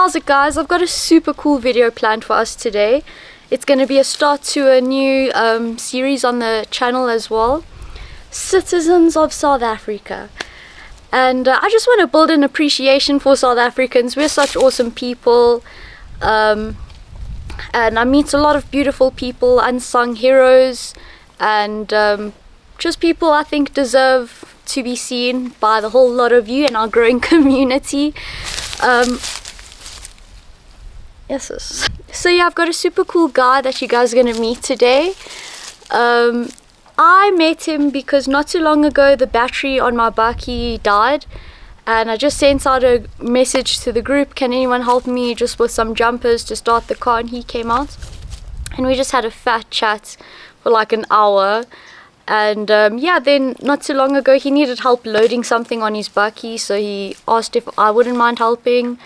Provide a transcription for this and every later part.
how's it guys? I've got a super cool video planned for us today. It's going to be a start to a new series on the channel as well. Citizens of South Africa. And I just want to build an appreciation for South Africans. We're such awesome people. And I meet a lot of beautiful people, unsung heroes, and just people I think deserve to be seen by the whole lot of you in our growing community. Yes. So yeah, I've got a super cool guy that you guys are going to meet today. I met him because not too long ago the battery on my bakkie died, and I just sent out a message to the group, can anyone help me just with some jumpers to start the car, and he came out and we just had a fat chat for like an hour. And yeah, then not too long ago he needed help loading something on his bakkie, so he asked if I wouldn't mind helping,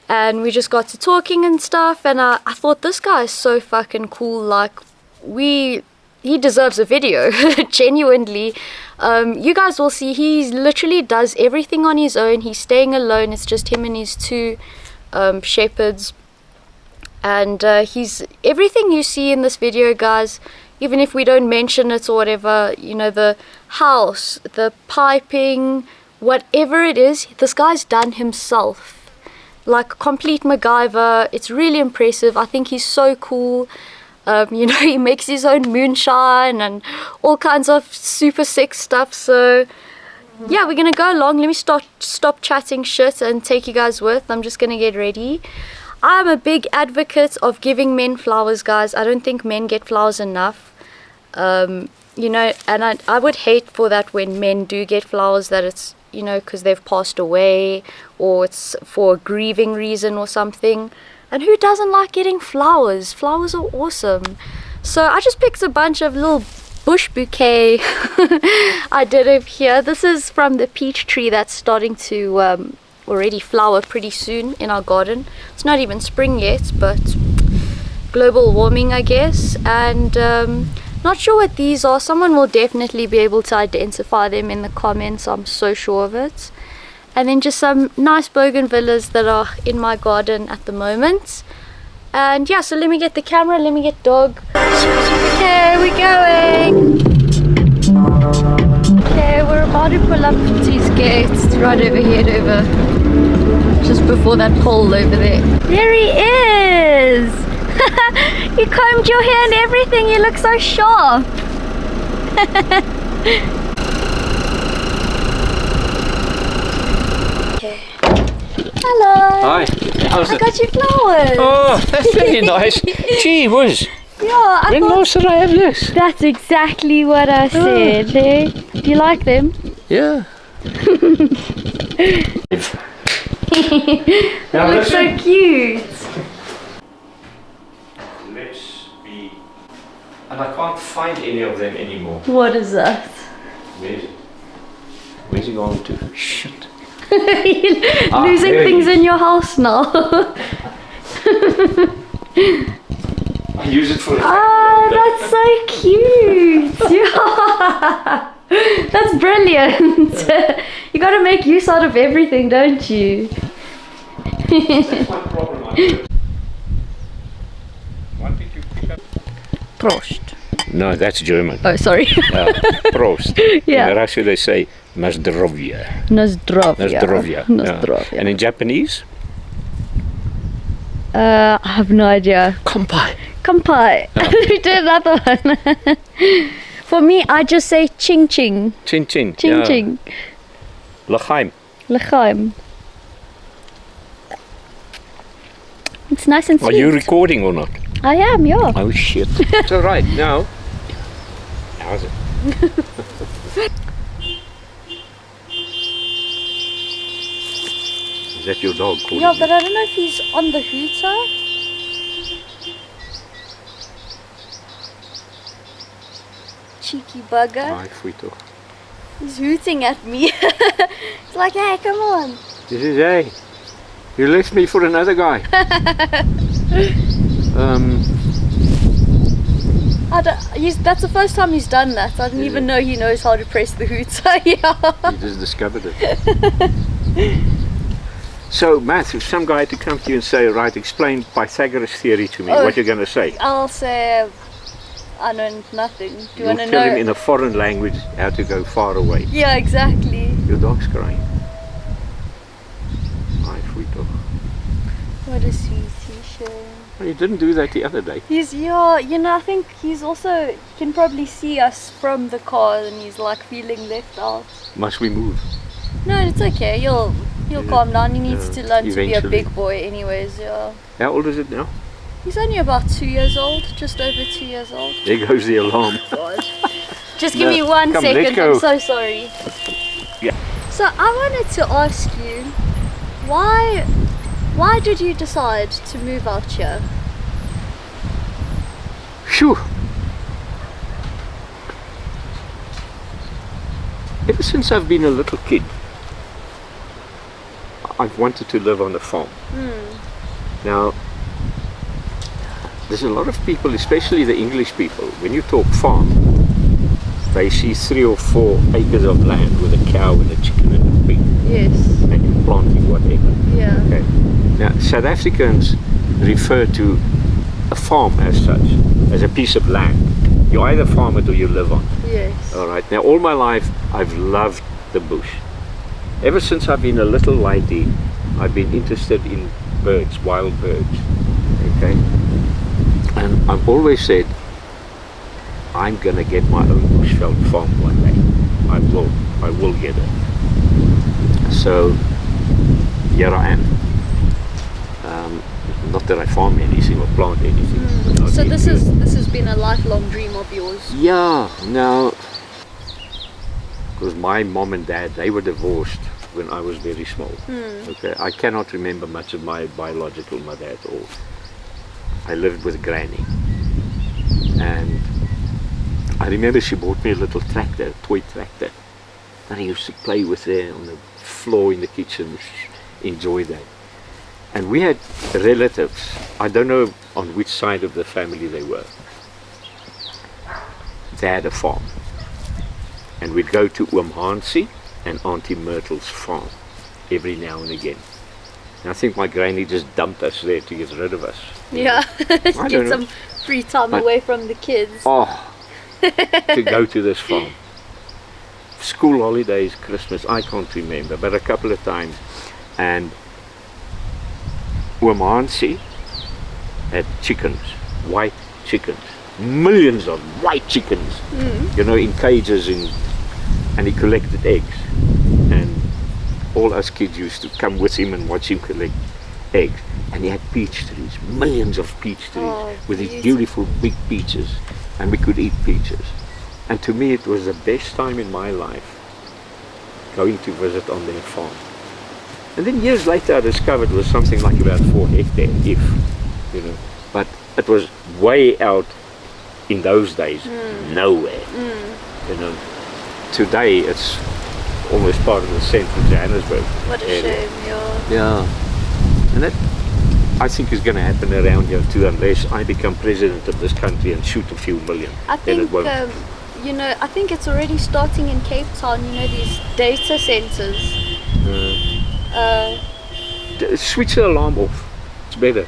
and we just got to talking and stuff. And I thought, this guy is so fucking cool, like he deserves a video. Genuinely. You guys will see he literally does everything on his own. He's staying alone, it's just him and his two shepherds, and he's everything you see in this video, guys. Even if we don't mention it or whatever, you know, the house, the piping, whatever it is, this guy's done himself. Like complete MacGyver. It's really impressive. I think he's so cool. You know, he makes his own moonshine and all kinds of super sick stuff. So yeah, we're gonna go along. Let me stop chatting shit and take you guys with. I'm just gonna get ready. I'm a big advocate of giving men flowers, guys. I don't think men get flowers enough. You know, and I would hate for that when men do get flowers, that it's, you know, because they've passed away or it's for a grieving reason or something. And who doesn't like getting flowers? Flowers are awesome. So I just picked a bunch of little bush bouquet I did over here. This is from the peach tree that's starting to already flower pretty soon in our garden. It's not even spring yet, but global warming, I guess. And not sure what these are. Someone will definitely be able to identify them in the comments, I'm so sure of it. And then just some nice bougainvilleas that are in my garden at the moment. And yeah, so let me get the camera, let me get dog. Okay, we're going. Okay, we're about to pull up to his gate. It's right overhead, just before that pole over there. There he is! You combed your hair and everything, you look so sharp. Okay. Hello. Hi. How's I got you flowers. Oh, that's very nice. Gee whiz. Yeah, When last did I have this? that's exactly what I said. Hey, do you like them? Yeah. They look so cute. Let's be. And I can't find any of them anymore. What is that? Where's he going to? Shit. Losing there things he is. in your house now. I use it for. Oh, that's so cute. Yeah. That's brilliant. You gotta make use out of everything, don't you? That's my problem. What did you pick up? Prost. No, that's German. Oh, sorry. Prost. Yeah. In Russia they say Nazdrovya. Nazdrovya. Nazdrovya. And in Japanese? I have no idea. Kampai. Kampai. We did another one. For me, I just say ching ching. Chin chin. Ching ching. L'chaim. L'chaim. It's nice and sweet. Are you recording or not? I am, yeah. Oh shit. It's alright now. How's it? Is that your dog calling? Yeah, but I don't know if he's on the hooter. Cheeky bugger. Hi, Fuito. He's hooting at me. He's like, hey, come on. This is hey. You left me for another guy. That's the first time he's done that. I didn't even know he knows how to press the hooter. Yeah. He just discovered it. So, Matt, if some guy had to come to you and say, right, explain Pythagoras theory to me, Oh. what you're going to say? I'll say, I know nothing. Do you You'll want to tell him know? in a foreign language how to go far away. Yeah, exactly. Your dog's crying. Hi, sweet dog. What a sweetie, Shane. Well, you didn't do that the other day. He's, yeah, you know, I think he's also, he can probably see us from the car and he's like feeling left out. Must we move? No, it's okay. He'll Yeah. calm down. He needs Yeah, to learn to be a eventually. big boy anyways, yeah. How old is it now? He's only about 2 years old, just over 2 years old. There goes the alarm. God. Just give No, me one come, let's second, go. I'm so sorry. Yeah. So I wanted to ask you, why did you decide to move out here? Phew. Ever since I've been a little kid, I've wanted to live on a farm. Now, there's a lot of people, especially the English people, when you talk farm, they see 3 or 4 acres of land with a cow and a chicken and a pig, Yes. and you're planting whatever. Yeah. Okay. Now, South Africans refer to a farm as such, as a piece of land. You either farm it or you live on it. Yes. All right. Now, all my life, I've loved the bush. Ever since I've been a little lady, I've been interested in birds, wild birds. Okay. And I've always said, I'm gonna get my own bushveld farm one day. I will get it. So here I am. Not that I farm anything or plant anything. but So I this enjoy it. has been a lifelong dream of yours. Yeah, now, because my mom and dad, they were divorced when I was very small. Okay, I cannot remember much of my biological mother at all. I lived with Granny, and I remember she bought me a little tractor, a toy tractor, that I used to play with there on the floor in the kitchen, enjoy that. And we had relatives, I don't know on which side of the family they were. They had a farm. And we'd go to Howzit and Auntie Myrtle's farm every now and again. And I think my granny just dumped us there to get rid of us. Yeah. don't Get know. some free time But- away from the kids. Oh, to go to this farm. School holidays, Christmas, I can't remember, but a couple of times. And Howzit had chickens, white chickens, millions of white chickens, you know, in cages, and he collected eggs. And all us kids used to come with him and watch him collect eggs. And he had peach trees, millions of peach trees, Oh, with these beautiful. beautiful big peaches, and we could eat peaches. And to me it was the best time in my life, going to visit on their farm. And then years later I discovered it was something like about 4 hectares, if, you know, but it was way out in those days, nowhere, you know. Today it's almost part of the central Johannesburg What a area. shame, yeah. Yeah, and that I think is going to happen around here too, unless I become president of this country and shoot a few million. I Then it think, won't. you know, I think it's already starting in Cape Town, you know, these data centers. Switch the alarm off. It's better.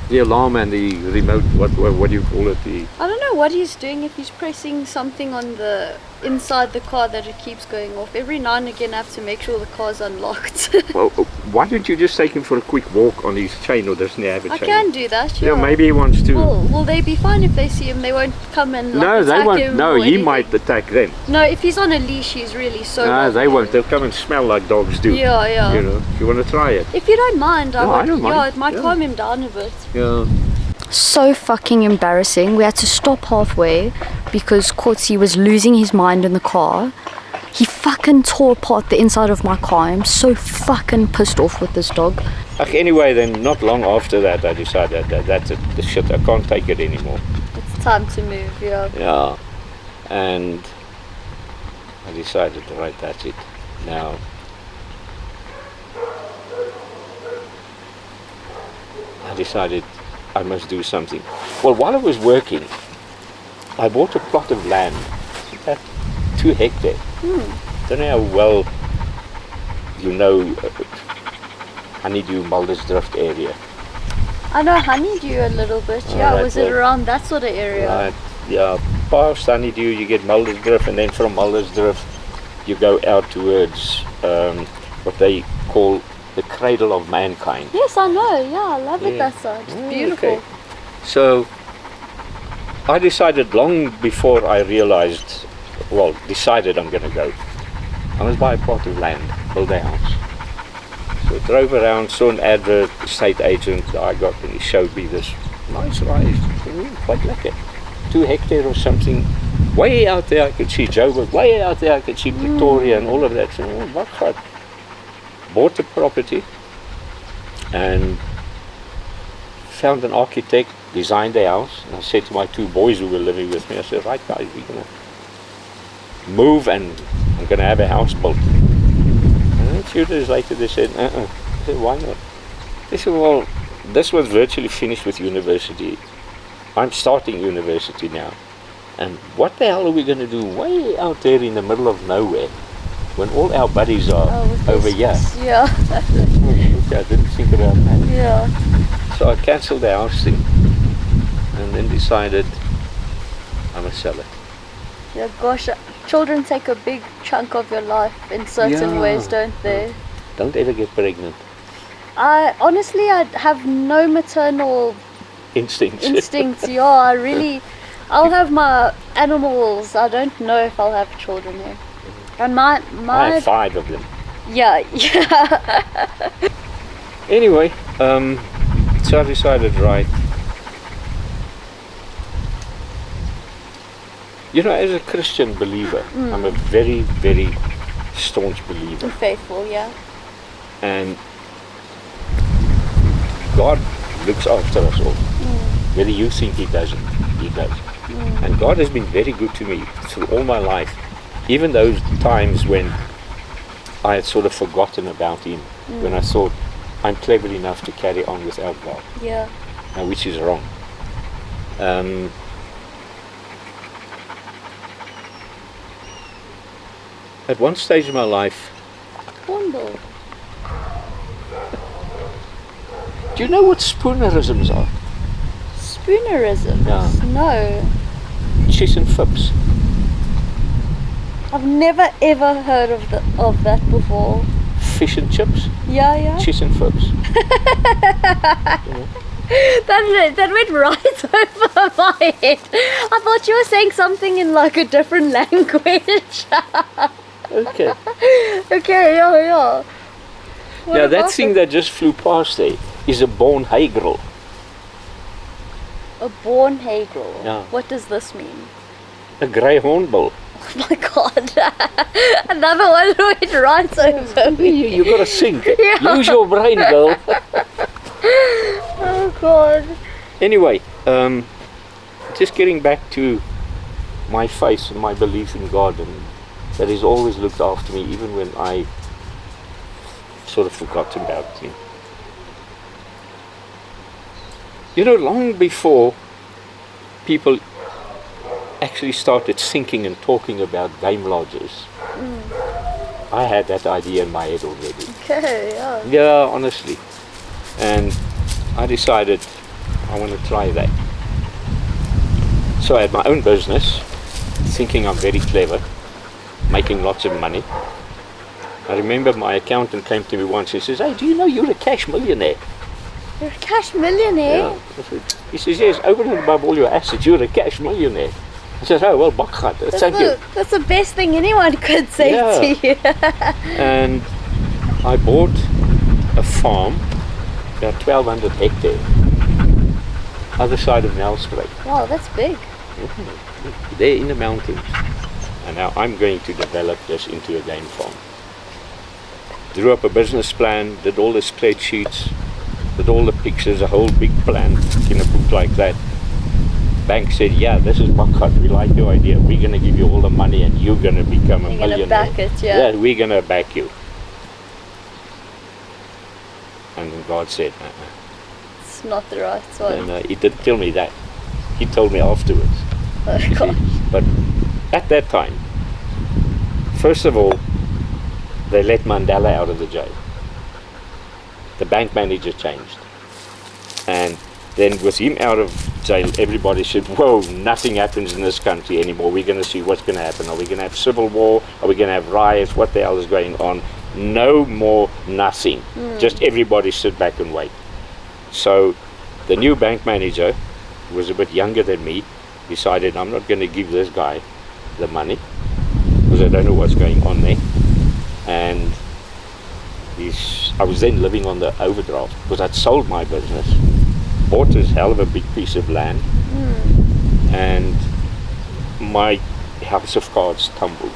The alarm and the remote. What do you call it? The I don't know what he's doing, if he's pressing something on the inside the car that it keeps going off. Every now and again I have to make sure the car's unlocked. well, why don't you just take him for a quick walk on his chain, or doesn't he have a I chain? can do that, Yeah, maybe he wants to. Will they be fine if they see him? They won't come and like, no, they attack won't. him No, or he anything? might attack them. No, if he's on a leash, he's really so. No, they welcome. won't. They'll come and smell like dogs do. Yeah, yeah. You know, if you want to try it. If you don't mind, No, I don't Yeah, mind. it might Yeah. calm him down a bit. Yeah. So fucking embarrassing. We had to stop halfway because Courtsy was losing his mind in the car. He fucking tore apart the inside of my car. I'm so fucking pissed off with this dog. Anyway, then not long after that, I decided that that's it. The shit. I can't take it anymore. It's time to move, yeah. Yeah, and I decided, right, that's it. Now, I decided I must do something. Well, while I was working, I bought a plot of land, about 2 hectares. Don't know how well you know Honeydew, Muldersdrift area. I know Honeydew a little bit. Yeah, Alright, was it well, around that sort of area? Right, yeah, past Honeydew you get Muldersdrift, and then from Muldersdrift you go out towards what they call the cradle of mankind. Yes, I know. Yeah, I love it Yeah. that side. It's Oh, beautiful. okay. So I decided long before I realized, well, decided I'm going to go. I must buy a plot of land, build a house. So I drove around, saw an advert, estate agent I got, and he showed me this nice rise, quite like it. 2 hectares or something, way out there I could see Joburg, way out there I could see Pretoria and all of that. So, what God. Bought the property and found an architect, designed the house, and I said to my 2 boys who were living with me, I said, right guys, we're going to move and I'm going to have a house built. And then a few days later they said, I said, why not? They said, well, this was virtually finished with university. I'm starting university now. And what the hell are we going to do way out there in the middle of nowhere when all our buddies are over here? Yeah. I didn't think about that. Yeah. So I cancelled the house thing and then decided I'm a seller. Yeah, gosh, children take a big chunk of your life in certain Yeah. ways, don't they? Don't ever get pregnant. I have no maternal Instincts. instincts. Yeah, I'll have my animals. I don't know if I'll have children here. And I have 5 of them. yeah. Anyway, so I decided, right. You know, as a Christian believer, I'm a very, very staunch believer. Faithful, yeah. And God looks after us all. Whether you think He doesn't, He does. And God has been very good to me through all my life. Even those times when I had sort of forgotten about Him, when I thought I'm clever enough to carry on without God, Yeah. which is wrong. At one stage in my life, Wonderful. do you know what spoonerisms are? Spoonerisms? Yeah. No. Chiss and fibs. I've never ever heard of that before. Fish and chips, Yeah. chiss and fibs. That went right over my head. I thought you were saying something in like a different language. Okay. Okay, yeah. What Now that about thing it? that just flew past there is a born hagel. A born hagel. Yeah. What does this mean? A grey hornbill. Oh my god. Another one went right over me. You gotta think. Yeah. Use your brain, girl. Oh god. Anyway, just getting back to my faith and my belief in God, and that He's always looked after me even when I sort of forgot about Him. You know, long before people actually started thinking and talking about game lodges, I had that idea in my head already. Okay, yeah. Yeah, honestly. And I decided I want to try that. So I had my own business, thinking I'm very clever, making lots of money. I remember my accountant came to me once, he says, hey, do you know you're a cash millionaire? You're a cash millionaire? Yeah. I said, he says, yes, over and above all your assets, you're a cash millionaire. I said, oh, well, bakgat, thank you. That's the best thing anyone could say to you. And I bought a farm, about 1,200 hectares, other side of Nelspruit, Wow, that's big. there in the mountains. And now I'm going to develop this into a game farm. Drew up a business plan, did all the spreadsheets, did all the pictures, a whole big plan in a book like that. Bank said, yeah, this is bakgat, we like your idea, we're going to give you all the money and you're going to become a You're millionaire. gonna back it, yeah. Yeah, we're going to back you. And then God said, It's not the right one. and he didn't tell me that. He told me afterwards. Oh You god. see. But at that time, first of all, they let Mandela out of the jail. the bank manager changed. And then with him out of jail, everybody said, whoa, nothing happens in this country anymore. We're going to see what's going to happen. Are we going to have civil war? Are we going to have riots? What the hell is going on? No more nothing. Just everybody sit back and wait. So the new bank manager, who was a bit younger than me, decided I'm not going to give this guy the money because I don't know what's going on there. And I was then living on the overdraft because I'd sold my business, bought this hell of a big piece of land, and my house of cards tumbled.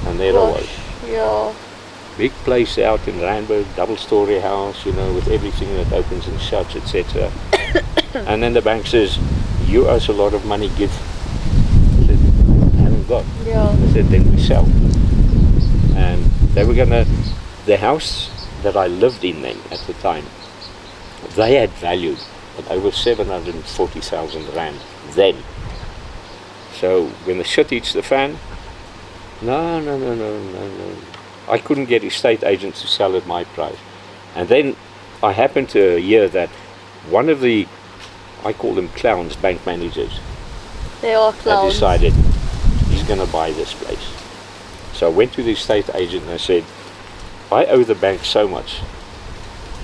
And there I was. Yeah. Big place out in Randburg, double-story house, with everything that opens and shuts, etc. And then the bank says, you owe us a lot of money, give. I said, I haven't got. Yeah. I said, then we sell. And they were the house that I lived in then at the time, they had valued at over 740,000 rand then. So when the shit hits the fan, no. I couldn't get estate agents to sell at my price. And then I happened to hear that one of the, I call them clowns, bank managers, They are clowns. decided he's going to buy this place. So I went to the estate agent and I said, I owe the bank so much,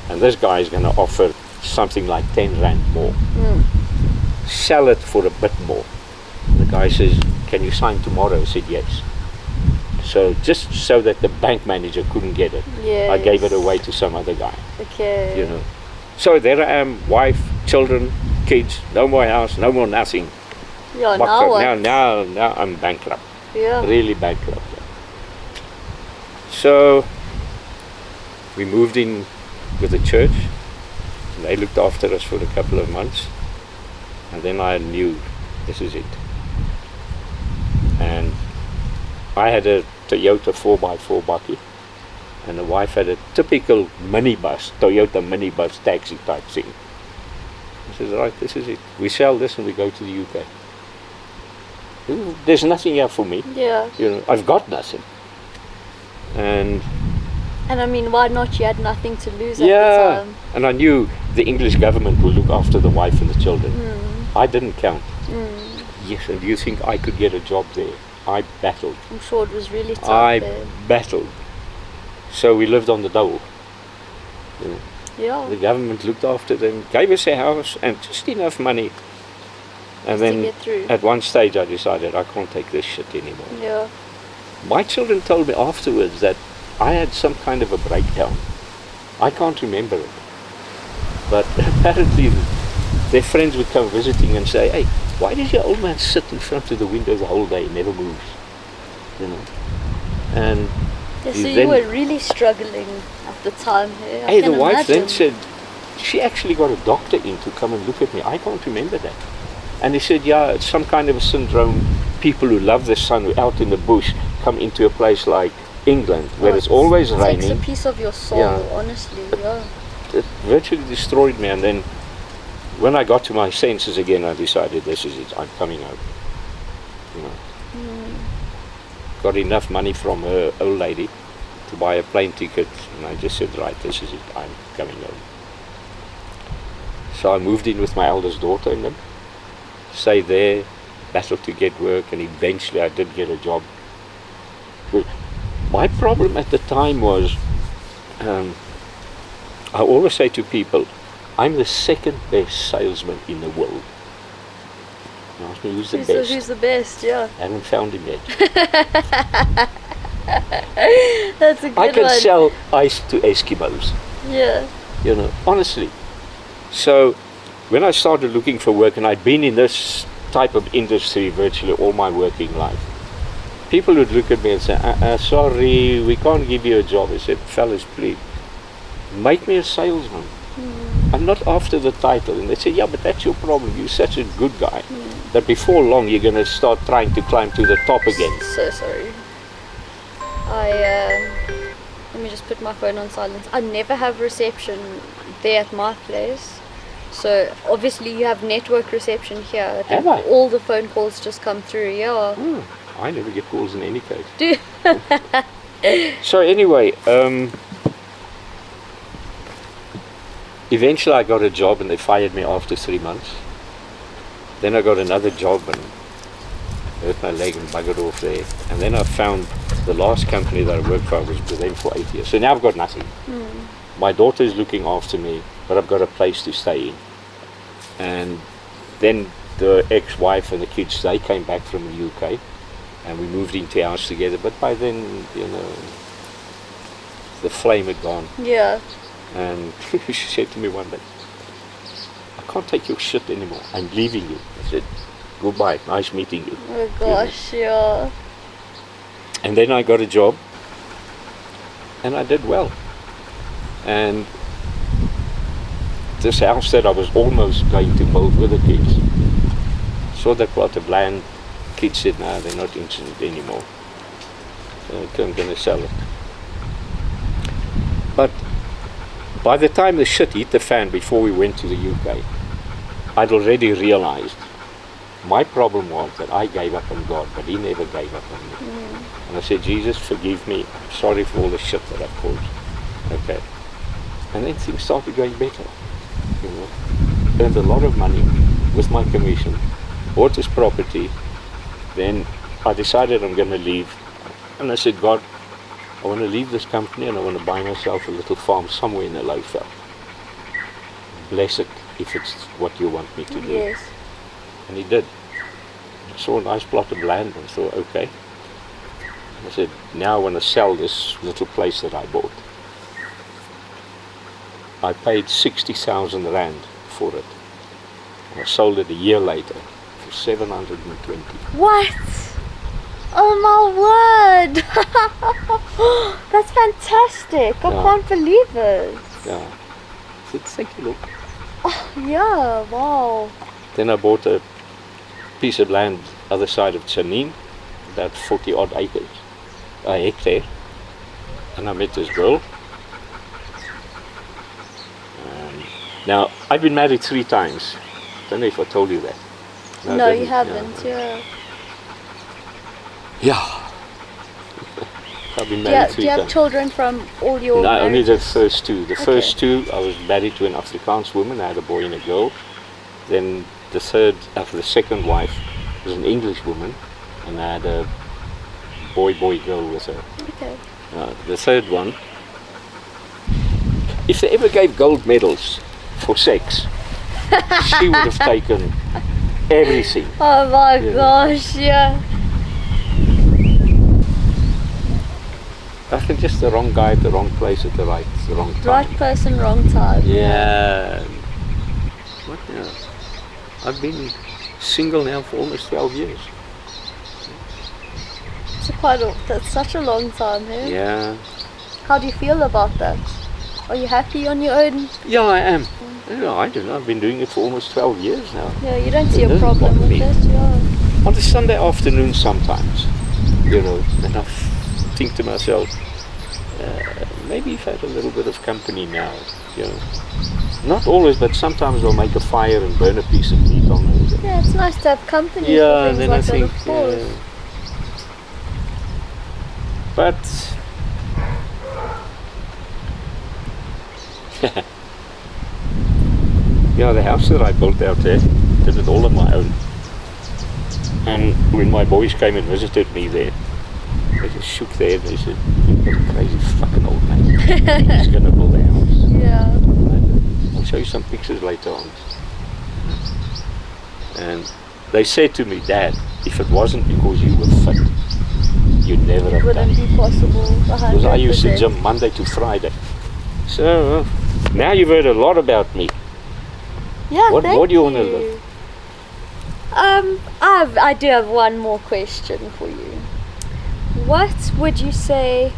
and this guy is going to offer something like 10 rand more. Sell it for a bit more. The guy says, can you sign tomorrow? I said, yes. So just so that the bank manager couldn't get it, Yes. I gave it away to some other guy. Okay. So there I am, wife, children, kids, no more house, no more nothing. Yeah, now what? Now I'm bankrupt, Yeah. really bankrupt. So we moved in with the church. They looked after us for a couple of months, and then I knew this is it. And I had a Toyota 4x4 bakkie, and the wife had a typical minibus, Toyota minibus taxi type thing. I said, right, this is it. We sell this and we go to the UK. There's nothing here for me. Yeah. I've got nothing. And I mean, why not? You had nothing to lose at the time. And I knew the English government will look after the wife and the children. I didn't count. Yes, and do you think I could get a job there? I battled. I'm sure it was really tough. I battled. So we lived on the dole. Yeah. The government looked after them, gave us a house and just enough money. And To then get through. at one stage I decided I can't take this shit anymore. Yeah. My children told me afterwards that I had some kind of a breakdown. I can't remember it. But apparently their friends would come visiting and say, hey, why does your old man sit in front of the window the whole day, never moves? And Yeah, so you were really struggling at the time. Yeah, hey, the wife then said, she actually got a doctor in to come and look at me. I can't remember that. And he said, yeah, it's some kind of a syndrome. People who love the sun, who are out in the bush, come into a place like England, where it's always raining. It takes a piece of your soul, honestly. Yeah. It virtually destroyed me. And then when I got to my senses again, I decided this is it. I'm coming home. Got enough money from her old lady to buy a plane ticket, and I just said, right, this is it. I'm coming home. So I moved in with my eldest daughter and them. Stayed there, battled to get work, and eventually I did get a job. But my problem at the time was, I always say to people, I'm the second best salesman in the world. You ask me who's the best? Who's the best? Yeah. I haven't found him yet. That's a good I can one. sell ice to Eskimos. Yeah. Honestly. So when I started looking for work, and I'd been in this type of industry virtually all my working life, people would look at me and say, sorry, we can't give you a job. I said, fellas, please, make me a salesman. I'm not after the title. And they said, yeah, but that's your problem. You're such a good guy that before long you're going to start trying to climb to the top again. So sorry. Let me just put my phone on silence. I never have reception there at my place. So obviously you have network reception here. I think Have I? all the phone calls just come through. Yeah. I never get calls in any case. Do So anyway, eventually I got a job and they fired me after 3 months. Then I got another job and hurt my leg and buggered off there. And then I found the last company that I worked for. I was with them for 8 years. So now I've got nothing. My daughter is looking after me, but I've got a place to stay in. And then the ex-wife and the kids, they came back from the UK and we moved into our house together. But by then, the flame had gone. Yeah. And she said to me one day, I can't take your shit anymore. I'm leaving you. I said, goodbye, nice meeting you. Oh gosh, yeah. And then I got a job and I did well. And this house that I was almost going to build with the kids, saw the plot of land, kids said, no, they're not interested anymore. So I'm going to sell it. But by the time the shit hit the fan before we went to the UK, I'd already realized my problem was that I gave up on God, but He never gave up on me. And I said, Jesus, forgive me. I'm sorry for all the shit that I've caused. Okay. And then things started going better. Earned a lot of money with my commission, bought this property. Then I decided I'm going to leave. And I said, God, I want to leave this company and I want to buy myself a little farm somewhere in the Lowveld. Bless it if it's what you want me to do. Yes. And He did. I saw a nice plot of land and thought, okay. I said, now I want to sell this little place that I bought. I paid 60,000 rand for it. And I sold it a year later for 720. What? Oh my word! That's fantastic! I Yeah. can't believe it. Yeah. I said, thank you, Lord. Yeah, wow. Then I bought a piece of land other side of Tsanin, about 40 odd acres, a hectare. And I met this girl. Now, I've been married 3 times. Don't know if I told you that. No, I you didn't. haven't, yeah. Yeah. I've been Do married 3 you have times. children from all your No, only the marriages? first 2. The Okay. first 2, I was married to an Afrikaans woman. I had a boy and a girl. Then the third, after the second wife, was an English woman, and I had a boy, girl with her. Okay. The third one, if they ever gave gold medals for sex, she would have taken everything. Oh my Yeah. gosh, yeah. I think just the wrong guy at the wrong place at the wrong time. Right person, wrong time. Yeah. What now? I've been single now for almost 12 years. That's such a long time, eh? Yeah. How do you feel about that? Are you happy on your own? Yeah, I am. Yeah, I don't know. I've been doing it for almost 12 years now. Yeah, you don't see It a doesn't problem bother with me. it, yeah. On a Sunday afternoon sometimes, and I think to myself, maybe if I had a little bit of company now, Not always, but sometimes I'll make a fire and burn a piece of meat on it. Yeah, it's nice to have company Yeah, for and things then like I that, think, of course. but yeah, the house that I built out there, did it all on my own. And when my boys came and visited me there, they just shook their head. They said, "You've got a crazy fucking old man. He's going to build a house." Yeah. I'll show you some pictures later on. And they said to me, "Dad, if it wasn't because you were fit, you'd never It have done wouldn't it." be possible. 100%. Because I used to gym Monday to Friday. So now you've heard a lot about me. Yeah, What thank do you want to know? I do have one more question for you. What would you say,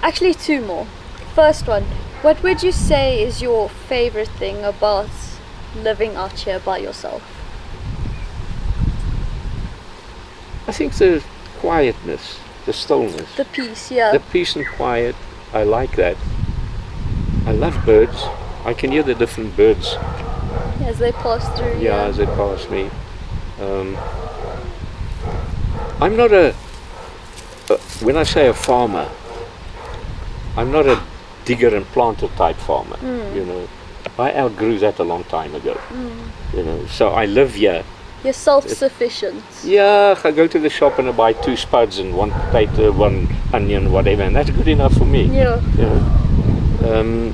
actually 2 more. First one, what would you say is your favorite thing about living out here by yourself? I think the quietness, the stillness, The peace, yeah. the peace and quiet. I like that. I love birds. I can hear the different birds As they pass through. yeah, as they pass me. I'm not when I say a farmer, I'm not a digger and planter type farmer. I outgrew that a long time ago. You know, so I live here. You're self-sufficient. Yeah, I go to the shop and I buy 2 spuds and 1 potato, 1 onion, whatever, and that's good enough for me. Yeah. You know.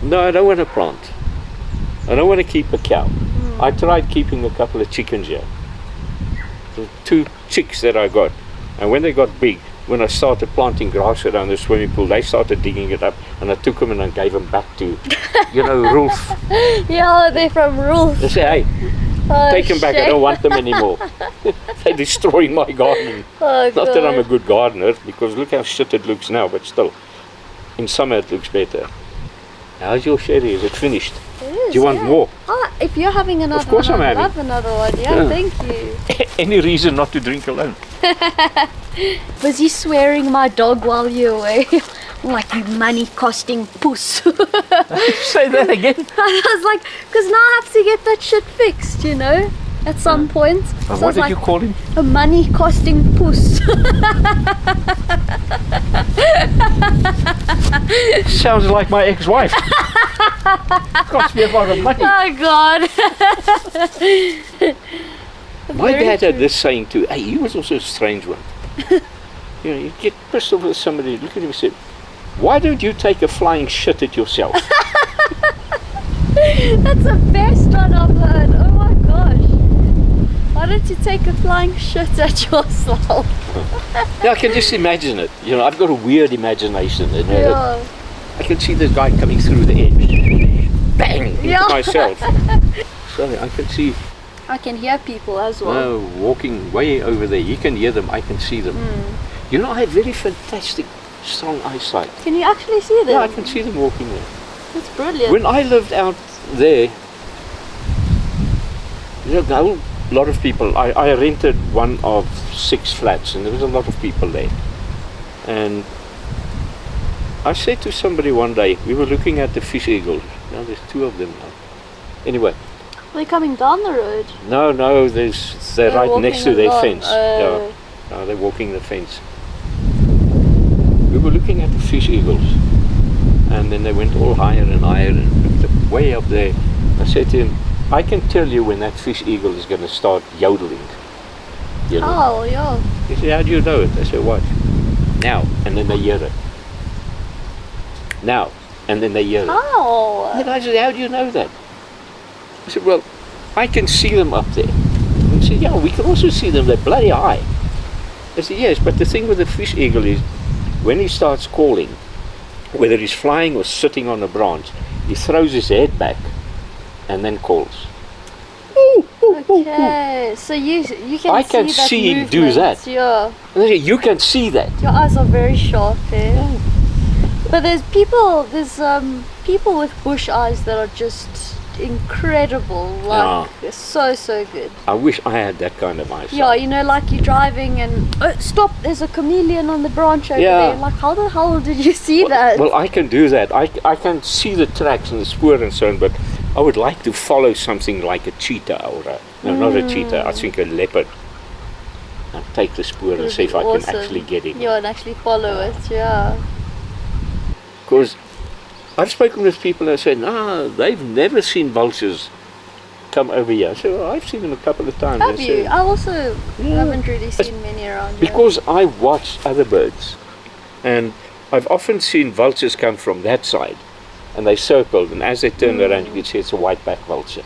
No, I don't want to plant. I don't want to keep a cow. I tried keeping a couple of chickens here. The 2 chicks that I got, and when they got big, when I started planting grass around the swimming pool, they started digging it up, and I took them and I gave them back to, you know, Rolf. Yeah, they're from Rolf. They say, hey, take them back, I don't want them anymore. They're destroying my garden. Oh, Not that I'm a good gardener, because look how shit it looks now, but still, in summer it looks better. How's your sherry? Is it finished? It is, Do you want more? Ah, if you're having another Of course one, I'm I'd having. love another one. Yeah, thank you. Any reason not to drink alone? Was he swearing my dog while you were away? Like, you money-costing puss. Say that again. I was like, because now I have to get that shit fixed, you know, at some point. So I What was did like, you call him? a money-costing puss. Sounds like my ex-wife. Cost me a lot of money. Oh, God. My Very dad had true. this saying too. Hey, he was also a strange one. You know, you get pissed off with somebody, look at him and say, why don't you take a flying shit at yourself? That's the best one I've heard. Oh my gosh. Why don't you take a flying shit at yourself? Yeah, I can just imagine it. You know, I've got a weird imagination. You know, Yeah. I can see this guy coming through the edge. Bang! Into Yeah. myself. Sorry, I can see I can hear people as well. walking way over there. You can hear them, I can see them. You know, I have very fantastic, strong eyesight. Can you actually see them? Yeah, I can see them walking there. That's brilliant. When I lived out there, you know, a whole lot of people, I rented one of 6 flats and there was a lot of people there. And I said to somebody one day, we were looking at the fish eagles. Now there's 2 of them now. Anyway, Are they coming down the road? no, they're right walking next to their along. fence. Oh. Yeah, no, they're walking the fence. We were looking at the fish eagles, and then they went all higher and higher and looked up way up there. I said to him, I can tell you when that fish eagle is going to start yodeling. You know? Oh, yeah. He said, how do you know it? I said, watch. Now, and then they hear it. Now, and then they hear it. Oh. And I said, how do you know that? I said, well, I can see them up there. He said, yeah, we can also see them, they're bloody high. I said, yes, but the thing with the fish eagle is, when he starts calling, whether he's flying or sitting on a branch, he throws his head back and then calls. Ooh, ooh, ooh, ooh. Okay, so you can I can see that see him do movement. that. Yeah. And I said, you can see that. Your eyes are very sharp, eh? But there's people with bush eyes that are just incredible, like so good. I wish I had that kind of eyesight. Yeah, you know, like you're driving and stop, there's a chameleon on the branch over Yeah. there. Like, how the hell did you see that? Well, I can do that. I can see the tracks and the spoor and so on, but I would like to follow something like a cheetah or not a cheetah, I think a leopard. And take the spoor and see if I can actually get it. Yeah, and actually follow it, yeah. Because I've spoken with people that said, they've never seen vultures come over here. I said, well, I've seen them a couple of times. Have I you? said, I also Yeah. haven't really seen many around here. because I watch other birds, and I've often seen vultures come from that side, and they circled, and as they turned around, you could see it's a white-backed vulture.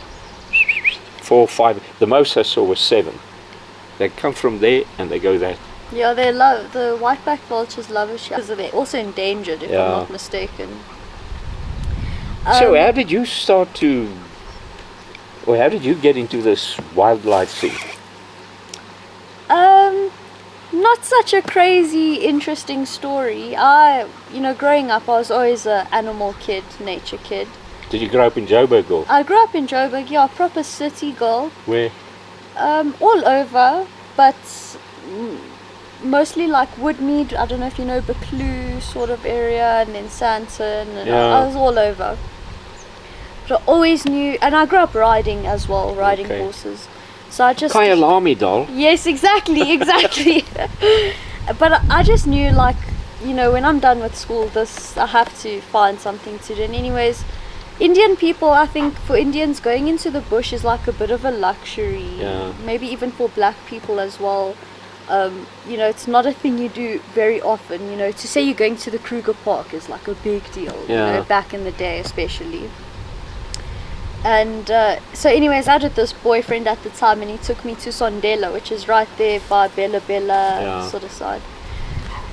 4 or 5, the most I saw was 7. They come from there and they go that. Yeah, they love, the whiteback vultures love a shot, because they're also endangered, if I'm Yeah. not mistaken. So how did you start to, or how did you get into this wildlife thing? Not such a crazy, interesting story. Growing up, I was always an animal kid, nature kid. Did you grow up in Joburg or I grew up in Joburg, yeah, proper city girl. where? All over, but mostly like Woodmead, I don't know if you know, Buccleuch sort of area, and then Sandton, and Yeah. I was all over. But I always knew, and I grew up riding as well, riding Okay. horses. So I just... Kyalami doll. Yes, exactly. But I just knew, like, when I'm done with school, I have to find something to do. And anyways, Indian people, I think for Indians, going into the bush is like a bit of a luxury. Yeah. Maybe even for black people as well. You know, it's not a thing you do very often. You know, to say you're going to the Kruger Park is like a big deal. You Yeah. know, back in the day especially. And so anyways, I had this boyfriend at the time, and he took me to Sondela, which is right there by Bella Bella Yeah. sort of side.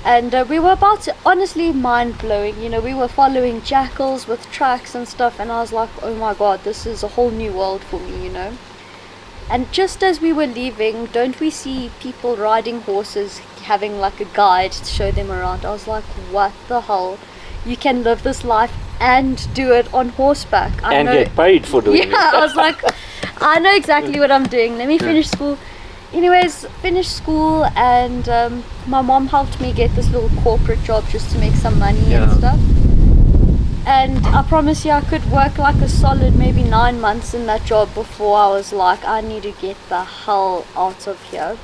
And we were about to, honestly, mind-blowing. You know, we were following jackals with tracks and stuff, and I was like, oh my god, this is a whole new world for me, you know. And just as we were leaving, don't we see people riding horses, having like a guide to show them around? I was like, what the hell? You can live this life and do it on horseback. And get paid for doing it. I was like, I know exactly what I'm doing. Let me finish school. Anyways, finished school, and my mom helped me get this little corporate job just to make some money Yeah. and stuff. And I promise you, I could work like a solid maybe 9 months in that job before I was like, I need to get the hell out of here.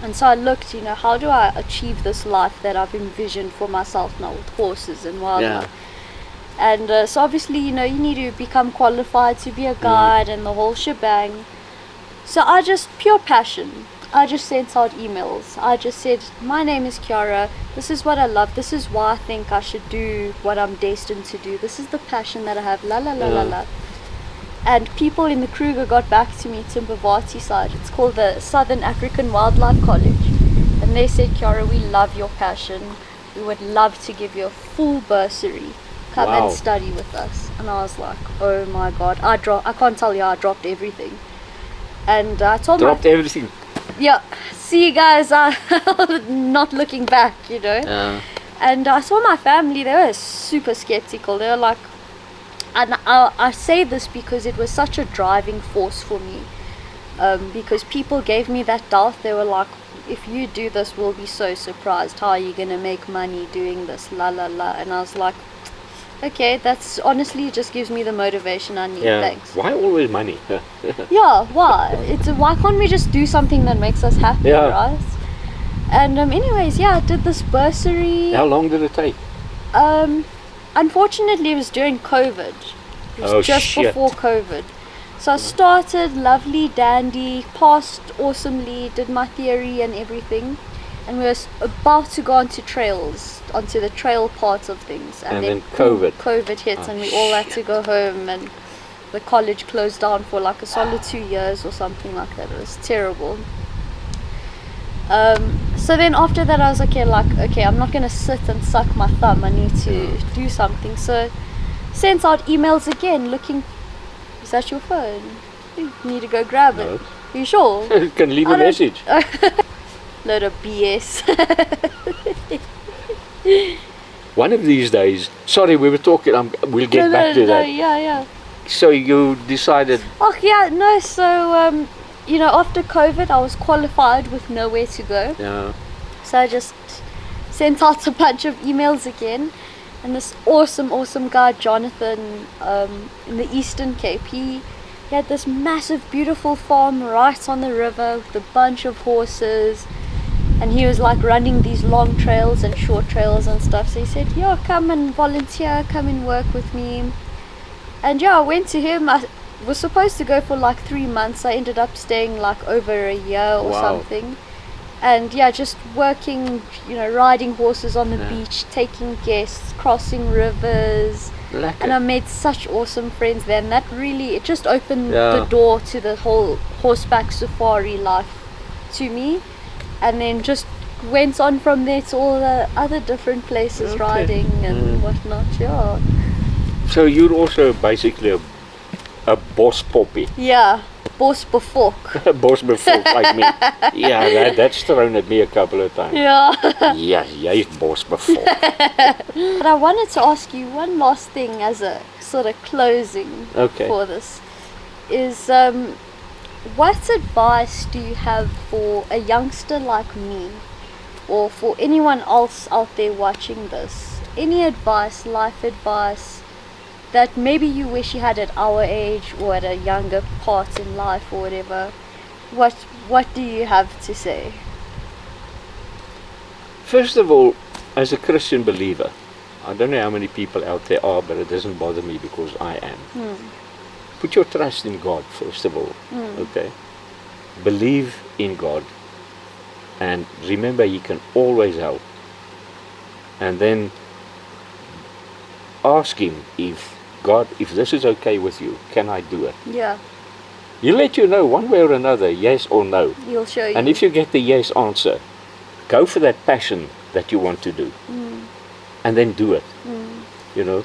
And so I looked, you know, how do I achieve this life that I've envisioned for myself now with horses and wildlife? And so obviously, you know, you need to become qualified to be a guide and the whole shebang. So I just, pure passion, I just sent out emails. I just said, my name is Kiara, this is what I love, this is why I think I should do what I'm destined to do, this is the passion that I have, la la la la la. And people in the Kruger got back to me, Timbavati side, it's called the Southern African Wildlife College. And they said, Kiara, we love your passion, we would love to give you a full bursary. Come Wow. and study with us. And I was like, oh my god, I can't tell you, I dropped everything. And I told Dropped everything. yeah, see you guys, not looking back, you know. And I saw my family, they were super skeptical. They were like, and I say this because it was such a driving force for me. Because people gave me that doubt. They were like, if you do this, we'll be so surprised. How are you going to make money doing this? La la la. And I was like, okay, that's honestly just gives me the motivation I need. Thanks. Why always money? Yeah, why? Why can't we just do something that makes us happy, Yeah. right? And anyways, yeah, I did this bursary. How long did it take? Unfortunately, it was during COVID. It was Oh, just shit. before COVID. So I started lovely, dandy, passed awesomely, did my theory and everything. And we were about to go onto trails, onto the trail part of things. And then COVID. COVID hit, Oh, and we all had to go home, and the college closed down for like a solid 2 years or something like that. It was terrible. So then after that I was okay, I'm not gonna sit and suck my thumb, I need to do something. So sent out emails again looking, is that your phone? You need to go grab it. No. Are you sure? You can leave I a don't- message. Load of BS. One of these days, sorry, we were talking, we'll get back to that. Yeah. So you decided, Oh yeah, no, so you know, after COVID I was qualified with nowhere to go. So I just sent out a bunch of emails again, and this awesome guy Jonathan in the Eastern Cape, he had this massive beautiful farm right on the river with a bunch of horses, and he was like running these long trails and short trails and stuff. So he said, yeah, come and volunteer, come and work with me. And yeah, I went to him. I was supposed to go for like 3 months. I ended up staying like over a year or Wow. something. And yeah, just working, you know, riding horses on the Yeah. beach, taking guests, crossing rivers. lekker. And I made such awesome friends there. And that really, it just opened Yeah. the door to the whole horseback safari life to me. And then just went on from there to all the other different places, Okay. riding and whatnot. Yeah. So you're also basically a boss poppy. Yeah. Bos bevolk. Boss before like me. Yeah, that's thrown at me a couple of times. Yeah. Yeah, jy's boss before. But I wanted to ask you one last thing as a sort of closing Okay. for this. Is what advice do you have for a youngster like me, or for anyone else out there watching this? Any advice, life advice, that maybe you wish you had at our age or at a younger part in life or whatever? What do you have to say? First of all, as a Christian believer, I don't know how many people out there are, but it doesn't bother me because I am. Put your trust in God, first of all. Okay? Believe in God. And remember, He can always help. And then ask Him, if God, if this is okay with you, can I do it? Yeah. He'll let you know one way or another, yes or no. He'll show you. And if you get the yes answer, go for that passion that you want to do. And then do it. You know.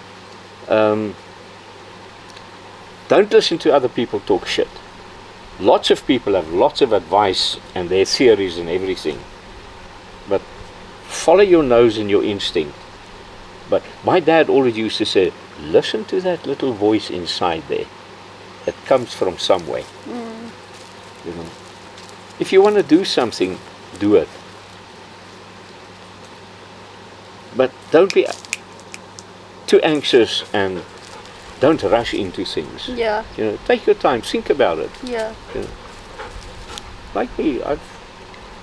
Don't listen to other people talk shit. Lots of people have lots of advice and their theories and everything. But follow your nose and your instinct. But my dad always used to say, listen to that little voice inside there. It comes from somewhere. You know. If you want to do something, do it. But don't be too anxious and don't rush into things. Yeah. You know, take your time, think about it. Yeah. You know. Like me,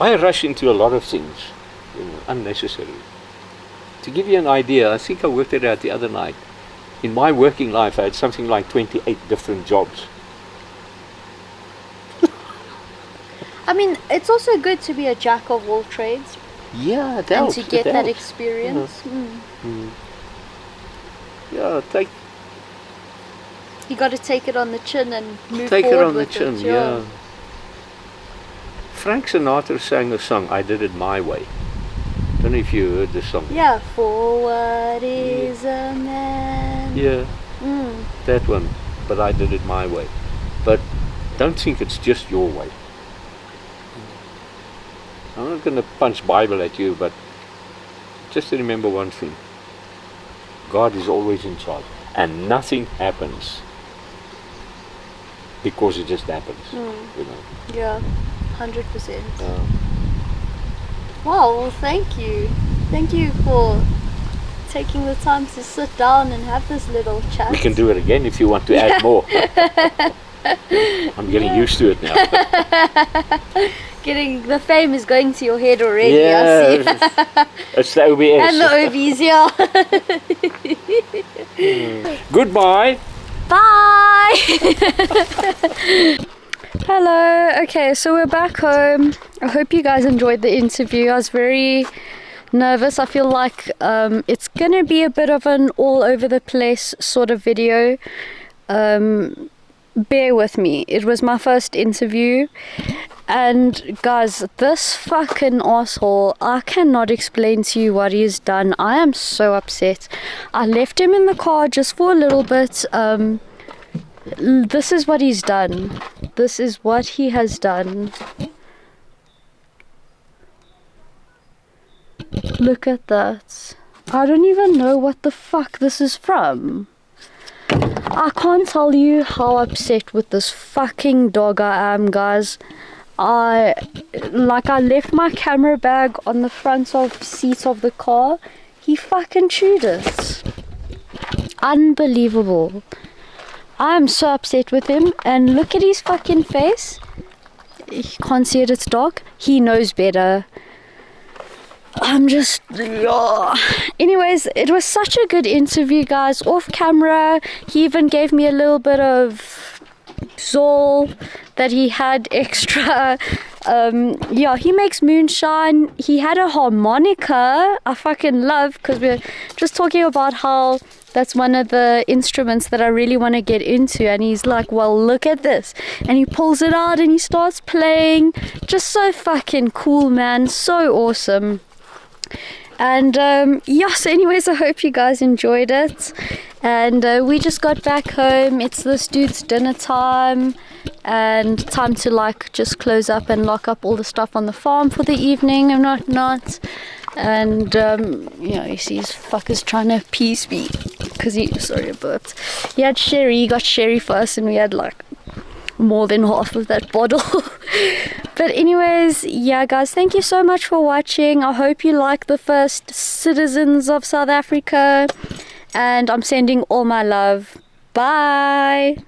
I rush into a lot of things, you know, unnecessarily. To give you an idea, I think I worked it out the other night. In my working life, I had something like 28 different jobs. I mean, it's also good to be a jack of all trades. Yeah, it And helps. to get it that helps. experience. Yeah, You got to take it on the chin and move take it forward on the with chin, it. yeah. Frank Sinatra sang a song, I Did It My Way. Don't know if you heard the song. Yeah, for what is a man? Yeah, that one. But I did it my way. But don't think it's just your way. I'm not going to punch Bible at you, but just remember one thing. God is always in charge. And nothing happens because it just happens. You know. Yeah, 100%. Wow, well, thank you. Thank you for taking the time to sit down and have this little chat. We can do it again if you want to add more. I'm getting used to it now. Getting the fame is going to your head already. Yeah, I see. it's the OBS. And the OBs, yeah. Goodbye. Bye. Hello. Okay, so we're back home. I hope you guys enjoyed the interview. I was very nervous. I feel like it's gonna be a bit of an all over the place sort of video. Bear with me. It was my first interview, and guys, this fucking asshole, I cannot explain to you what he's done. I am so upset. I left him in the car just for a little bit. This is what he's done. This is what he has done. Look at that. I don't even know what the fuck this is from. I can't tell you how upset with this fucking dog I am, guys. I left my camera bag on the front seat of the car. He fucking chewed it. Unbelievable. I am so upset with him, and look at his fucking face. You can't see it, it's dark. He knows better. I'm just... Anyways, it was such a good interview, guys. Off camera, he even gave me a little bit of Zol that he had extra. Yeah, he makes moonshine. He had a harmonica I fucking love, because we're just talking about how that's one of the instruments that I really want to get into, and he's like, well, look at this, and he pulls it out and he starts playing. Just so fucking cool, man. So awesome. And yeah, so anyways, I hope you guys enjoyed it. And we just got back home. It's this dude's dinner time, and time to just close up and lock up all the stuff on the farm for the evening and whatnot. And you see his fuckers trying to appease me, because sorry, but he had sherry. He got sherry first, and we had more than half of that bottle. But anyways, yeah, guys, thank you so much for watching. I hope you like the first citizens of South Africa, and I'm sending all my love. Bye.